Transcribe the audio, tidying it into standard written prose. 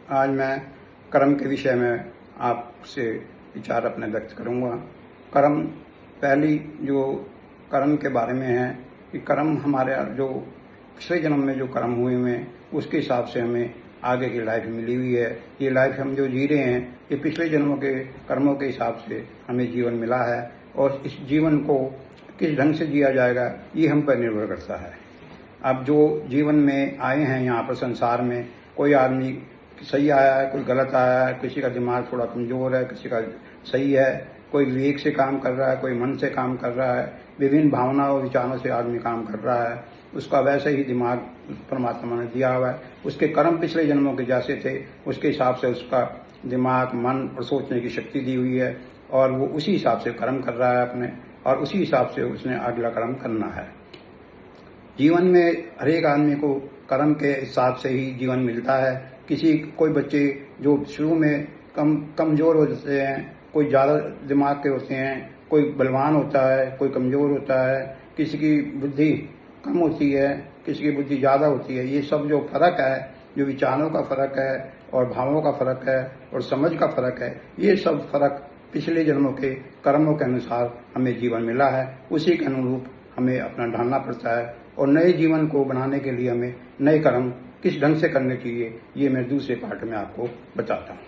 आज मैं कर्म के विषय में आपसे विचार अपने व्यक्त करूंगा। कर्म, पहली जो कर्म के बारे में है कि कर्म हमारे जो पिछले जन्म में जो कर्म हुए हैं उसके हिसाब से हमें आगे की लाइफ मिली हुई है। ये लाइफ हम जो जी रहे हैं ये पिछले जन्मों के कर्मों के हिसाब से हमें जीवन मिला है और इस जीवन को किस ढंग से जिया जाएगा ये हम पर निर्भर करता है। अब जो जीवन में आए हैं यहाँ पर संसार में, कोई आदमी सही आया है, कोई गलत आया है, किसी का दिमाग थोड़ा कमजोर है, किसी का सही है, कोई विवेक से काम कर रहा है, कोई मन से काम कर रहा है, विभिन्न भावनाओं और विचारों से आदमी काम कर रहा है। उसका वैसे ही दिमाग परमात्मा ने दिया हुआ है। उसके कर्म पिछले जन्मों के जैसे थे उसके हिसाब से उसका दिमाग, मन और सोचने की शक्ति दी हुई है और वो उसी हिसाब से कर्म कर रहा है अपने, और उसी हिसाब से उसने अगला कर्म करना है। जीवन में हर एक आदमी को कर्म के हिसाब से ही जीवन मिलता है। कोई बच्चे जो शुरू में कमजोर हो जाते हैं, कोई ज़्यादा दिमाग के होते हैं, कोई बलवान होता है, कोई कमजोर होता है, किसी की बुद्धि कम होती है, किसी की बुद्धि ज़्यादा होती है। ये सब जो फर्क है, जो विचारों का फर्क है और भावों का फर्क है और समझ का फर्क है, ये सब फर्क पिछले जन्मों के कर्मों के अनुसार हमें जीवन मिला है। उसी के अनुरूप हमें अपना ढालना पड़ता है और नए जीवन को बनाने के लिए हमें नए कर्म किस ढंग से करने चाहिए ये मैं दूसरे पार्ट में आपको बताता हूँ।